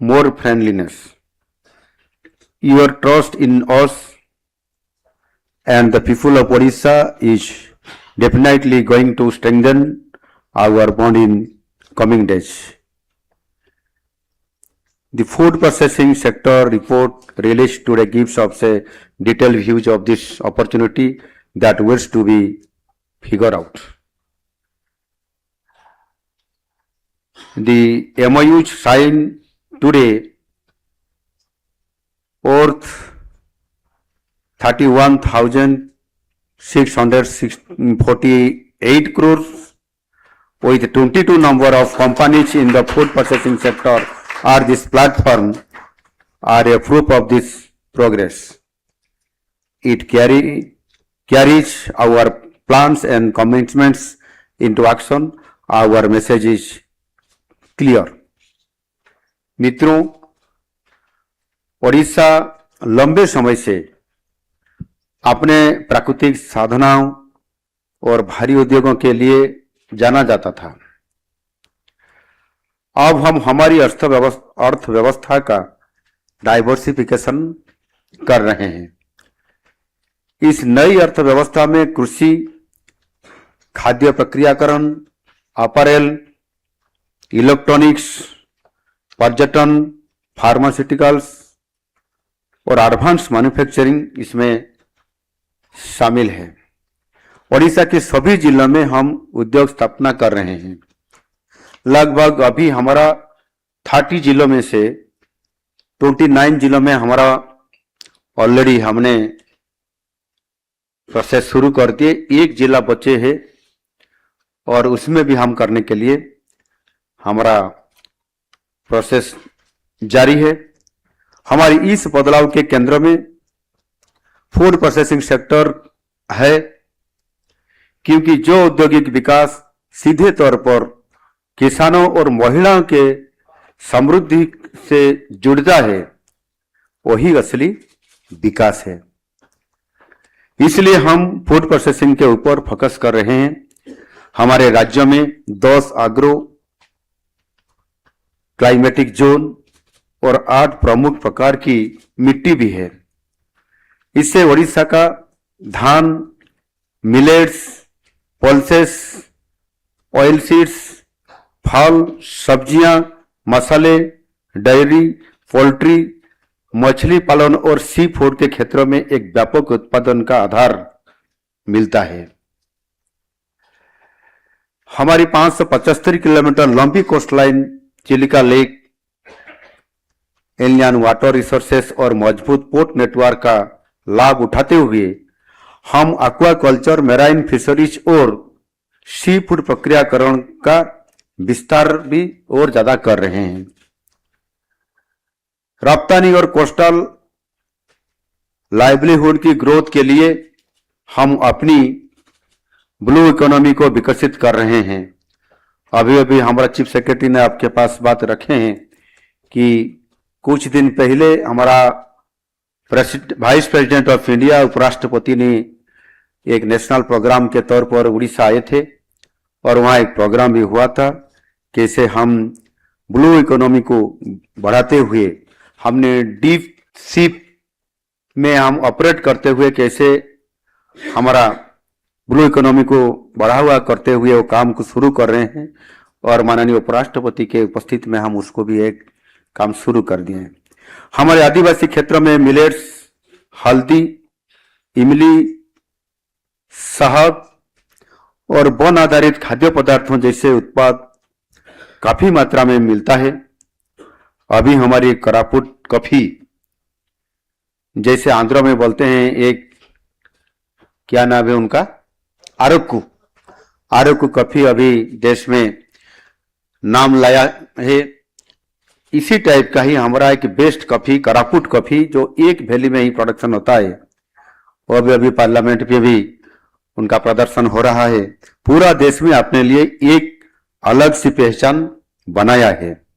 more friendliness. Your trust in us and the people of Odisha is definitely going to strengthen our bond in coming days. The food processing sector report released today gives us a detailed view of this opportunity that was to be figured out. The MOU signed today worth 31,648 crores with 22 number of companies in the food processing sector or this platform are a proof of this progress. It carries our plans and commitments into action. Our message is clear. मित्रों, ओडिशा लंबे समय से अपने प्राकृतिक साधनाओं और भारी उद्योगों के लिए जाना जाता था। अब हम हमारी अर्थव्यवस्था का डाइवर्सिफिकेशन कर रहे हैं। इस नई अर्थव्यवस्था में कृषि, खाद्य प्रक्रियाकरण, अपैरल, इलेक्ट्रॉनिक्स, पर्यटन, फार्मास्यूटिकल्स और एडवांस मैन्युफैक्चरिंग इसमें शामिल है। ओडिशा के सभी जिलों में हम उद्योग स्थापना कर रहे हैं। लगभग अभी हमारा 30 जिलों में से 29 जिलों में हमारा ऑलरेडी हमने प्रोसेस शुरू कर दिए। एक जिला बचे है और उसमें भी हम करने के लिए हमारा प्रोसेस जारी है। हमारी इस बदलाव के केंद्र में फूड प्रोसेसिंग सेक्टर है, क्योंकि जो औद्योगिक विकास सीधे तौर पर किसानों और महिलाओं के समृद्धि से जुड़ता है, वही असली विकास है। इसलिए हम फूड प्रोसेसिंग के ऊपर फोकस कर रहे हैं। हमारे राज्य में 10 एग्रो क्लाइमेटिक जोन और 8 प्रमुख प्रकार की मिट्टी भी है। इससे ओडिशा का धान, मिलेट्स, पल्सेस, ऑयल सीड्स, फल, सब्जियां, मसाले, डेयरी, पोल्ट्री, मछली पालन और सी फूड के क्षेत्रों में एक व्यापक उत्पादन का आधार मिलता है। हमारी 575 किलोमीटर लंबी coastline Chilika lake, alien water resources और मजबूत पोर्ट नेटवर्क का लाभ उठाते हुए हम एक्वाकल्चर, मैराइन फिशरीज और सी फूड प्रक्रियाकरण का विस्तार भी और ज्यादा कर रहे हैं। रफ्तानी और कोस्टल लाइवलीहुड की ग्रोथ के लिए हम अपनी ब्लू इकोनॉमी को विकसित कर रहे हैं। अभी अभी हमारा चीफ सेक्रेटरी ने आपके पास बात रखे हैं कि कुछ दिन पहले हमारा वाइस प्रेसिडेंट ऑफ इंडिया, उपराष्ट्रपति ने एक नेशनल प्रोग्राम के तौर पर उड़ीसा आए थे और वहां एक प्रोग्राम भी हुआ था। कैसे हम ब्लू इकोनॉमी को बढ़ाते हुए हमने डीप सी में हम ऑपरेट करते हुए कैसे हमारा ब्लू इकोनॉमी को बढ़ावा करते हुए वो काम को शुरू कर रहे हैं और माननीय उपराष्ट्रपति के उपस्थित में हम उसको भी एक काम शुरू कर दिए हैं। हमारे आदिवासी क्षेत्रों में मिलेट्स, हल्दी, इमली, शहद और वन आधारित खाद्य पदार्थों जैसे उत्पाद काफी मात्रा में मिलता है। अभी हमारी करापुट कॉफी, जैसे आंध्र में बोलते हैं, एक क्या नाम है उनका, आरोकू कॉफी अभी देश में नाम लाया है। इसी टाइप का ही हमारा एक बेस्ट कॉफी, करापुट कॉफी, जो एक वैली में ही प्रोडक्शन होता है, वो भी अभी पार्लियामेंट पे भी उनका प्रदर्शन हो रहा है। पूरा देश में अपने लिए एक अलग सी पहचान बनाया है।